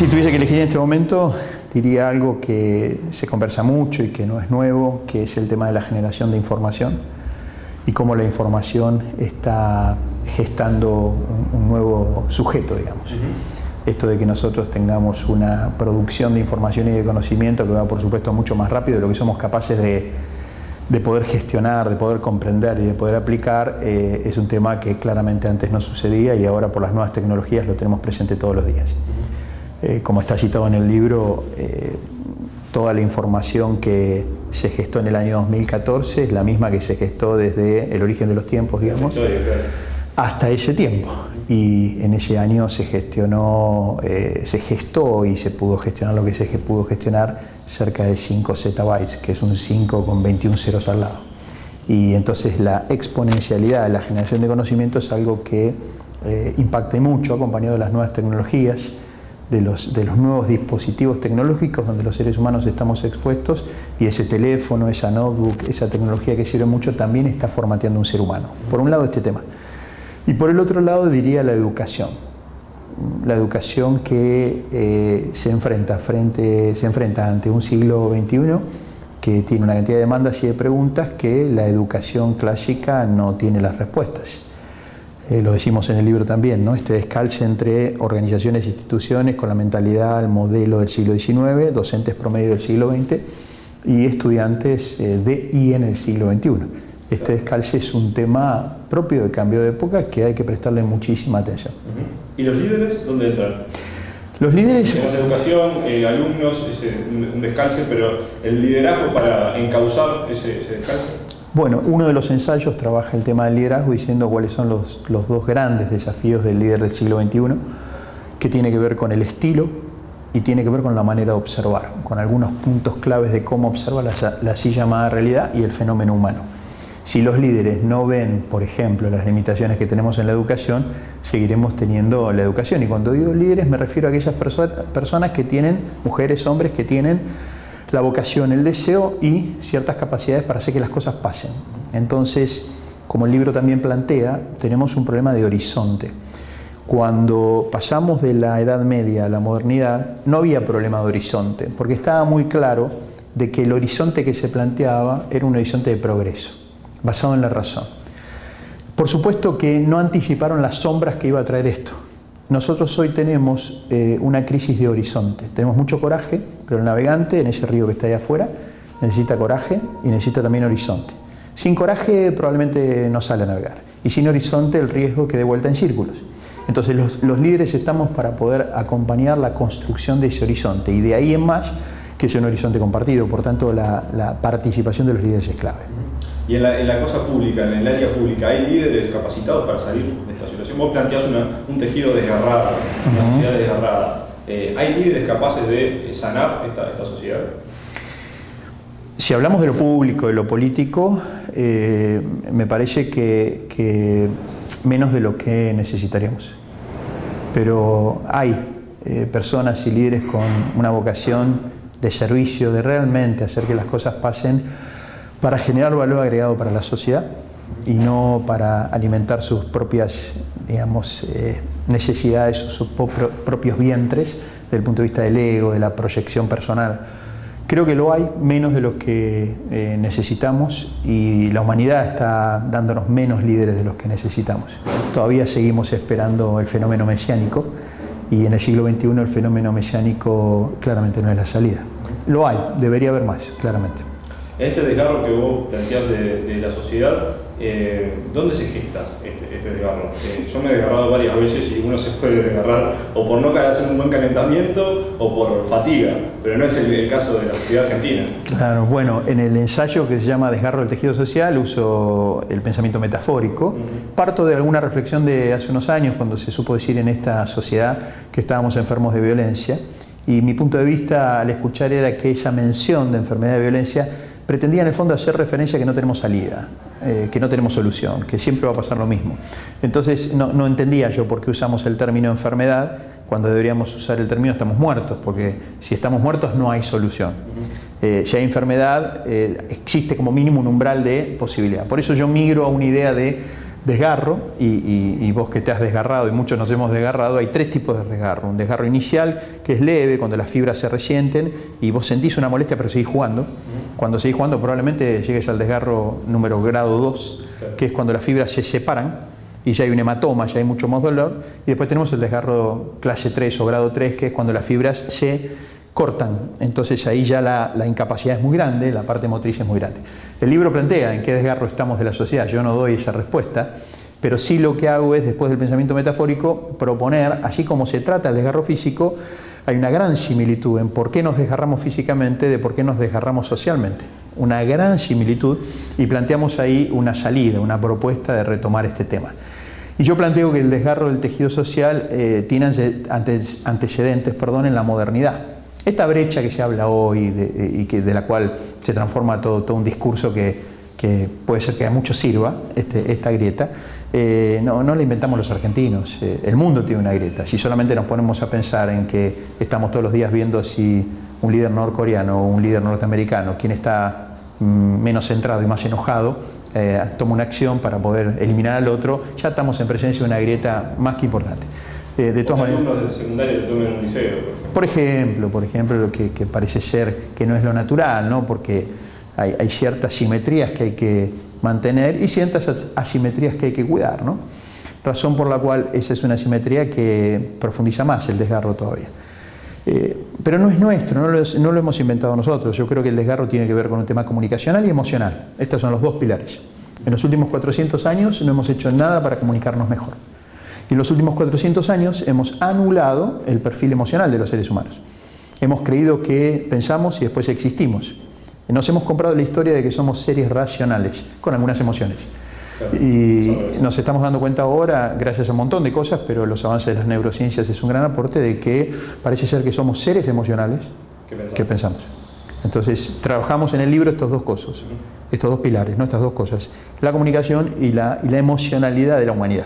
Si tuviese que elegir en este momento, diría algo que se conversa mucho y que no es nuevo, que es el tema de la generación de información y cómo la información está gestando un nuevo sujeto, digamos. Esto de que nosotros tengamos una producción de información y de conocimiento que va, por supuesto, mucho más rápido de lo que somos capaces de poder gestionar, de poder comprender y de poder aplicar, es un tema que claramente antes no sucedía y ahora por las nuevas tecnologías lo tenemos presente todos los días. Como está citado en el libro, toda la información que se gestó en el año 2014 es la misma que se gestó desde el origen de los tiempos, digamos, hasta ese tiempo. Y en ese año se gestó y se pudo gestionar lo que se pudo gestionar cerca de 5 zettabytes, que es un 5 con 21 ceros al lado. Y entonces la exponencialidad de la generación de conocimiento es algo que impacta mucho, acompañado de las nuevas tecnologías, de los nuevos dispositivos tecnológicos donde los seres humanos estamos expuestos, y ese teléfono, esa notebook, esa tecnología que sirve mucho también está formateando un ser humano. Por un lado este tema. Y por el otro lado diría la educación. La educación que se enfrenta ante un siglo XXI que tiene una cantidad de demandas y de preguntas que la educación clásica no tiene las respuestas. Lo decimos en el libro también, ¿no? Este descalce entre organizaciones e instituciones con la mentalidad, el modelo del siglo XIX, docentes promedio del siglo XX y estudiantes de y en el siglo XXI. Este descalce es un tema propio de cambio de época que hay que prestarle muchísima atención. ¿Y los líderes dónde entran? Los líderes... Tenemos educación, alumnos, un descalce, pero el liderazgo para encauzar ese descalce. Bueno, uno de los ensayos trabaja el tema del liderazgo diciendo cuáles son los dos grandes desafíos del líder del siglo XXI, que tiene que ver con el estilo y tiene que ver con la manera de observar, con algunos puntos claves de cómo observa la así llamada realidad y el fenómeno humano. Si los líderes no ven, por ejemplo, las limitaciones que tenemos en la educación, seguiremos teniendo la educación. Y cuando digo líderes me refiero a aquellas personas que tienen, mujeres, hombres, que tienen la vocación, el deseo y ciertas capacidades para hacer que las cosas pasen. Entonces, como el libro también plantea, tenemos un problema de horizonte. Cuando pasamos de la Edad Media a la modernidad, no había problema de horizonte, porque estaba muy claro de que el horizonte que se planteaba era un horizonte de progreso, basado en la razón. Por supuesto que no anticiparon las sombras que iba a traer esto. Nosotros hoy tenemos una crisis de horizonte. Tenemos mucho coraje, pero el navegante en ese río que está allá afuera necesita coraje y necesita también horizonte. Sin coraje probablemente no sale a navegar. Y sin horizonte el riesgo que dé vuelta en círculos. Entonces los líderes estamos para poder acompañar la construcción de ese horizonte. Y de ahí en más que es un horizonte compartido. Por tanto, la participación de los líderes es clave. Y en la cosa pública, en el área pública, ¿hay líderes capacitados para salir de esta situación? Vos planteás un tejido desgarrado, una sociedad desgarrada. ¿Hay líderes capaces de sanar esta sociedad? Si hablamos de lo público, de lo político, me parece que menos de lo que necesitaríamos. Pero hay personas y líderes con una vocación de servicio, de realmente hacer que las cosas pasen para generar valor agregado para la sociedad y no para alimentar sus propias, digamos, necesidades, sus propios vientres desde el punto de vista del ego, de la proyección personal. Creo que lo hay, menos de lo que necesitamos, y la humanidad está dándonos menos líderes de los que necesitamos. Todavía seguimos esperando el fenómeno mesiánico y en el siglo XXI el fenómeno mesiánico claramente no es la salida. Lo hay, debería haber más, claramente. En este desgarro que vos planteás de la sociedad, ¿dónde se gesta este desgarro? Yo me he desgarrado varias veces y uno se puede desgarrar o por no hacer un buen calentamiento o por fatiga, pero no es el caso de la sociedad argentina. Claro, bueno, en el ensayo que se llama Desgarro del tejido social uso el pensamiento metafórico. Parto de alguna reflexión de hace unos años cuando se supo decir en esta sociedad que estábamos enfermos de violencia, y mi punto de vista al escuchar era que esa mención de enfermedad de violencia pretendía en el fondo hacer referencia a que no tenemos salida, que no tenemos solución, que siempre va a pasar lo mismo. Entonces no entendía yo por qué usamos el término enfermedad cuando deberíamos usar el término estamos muertos, porque si estamos muertos no hay solución. Si hay enfermedad, existe como mínimo un umbral de posibilidad. Por eso yo migro a una idea de desgarro, y vos que te has desgarrado, y muchos nos hemos desgarrado, hay 3 tipos de desgarro. Un desgarro inicial, que es leve, cuando las fibras se resienten y vos sentís una molestia pero seguís jugando. Cuando seguís jugando probablemente llegues al desgarro número grado 2, que es cuando las fibras se separan y ya hay un hematoma, ya hay mucho más dolor. Y después tenemos el desgarro clase 3 o grado 3, que es cuando las fibras se cortan, entonces ahí ya la incapacidad es muy grande, la parte motriz es muy grande. El libro plantea en qué desgarro estamos de la sociedad, yo no doy esa respuesta, pero sí lo que hago es, después del pensamiento metafórico, proponer, así como se trata el desgarro físico, hay una gran similitud en por qué nos desgarramos físicamente de por qué nos desgarramos socialmente. Una gran similitud, y planteamos ahí una salida, una propuesta de retomar este tema. Y yo planteo que el desgarro del tejido social tiene antecedentes en la modernidad. Esta brecha que se habla hoy y de la cual se transforma todo un discurso que puede ser que a muchos sirva, esta grieta, no la inventamos los argentinos. El mundo tiene una grieta. Si solamente nos ponemos a pensar en que estamos todos los días viendo si un líder norcoreano o un líder norteamericano, quien está menos centrado y más enojado, toma una acción para poder eliminar al otro, ya estamos en presencia de una grieta más que importante. De todas maneras, alumnos de secundaria te tomen un liceo. por ejemplo, lo que parece ser que no es lo natural, ¿no? Porque hay ciertas simetrías que hay que mantener y ciertas asimetrías que hay que cuidar, ¿no? Razón por la cual esa es una simetría que profundiza más el desgarro todavía. Pero no es nuestro, no lo hemos inventado nosotros. Yo creo que el desgarro tiene que ver con un tema comunicacional y emocional. Estos son los 2 pilares. En los últimos 400 años no hemos hecho nada para comunicarnos mejor. Y en los últimos 400 años hemos anulado el perfil emocional de los seres humanos. Hemos creído que pensamos y después existimos. Nos hemos comprado la historia de que somos seres racionales, con algunas emociones. Y nos estamos dando cuenta ahora, gracias a un montón de cosas, pero los avances de las neurociencias es un gran aporte, de que parece ser que somos seres emocionales que pensamos. Entonces, trabajamos en el libro estas 2 cosas, estos 2 pilares, ¿no? Estas 2 cosas, la comunicación y la emocionalidad de la humanidad.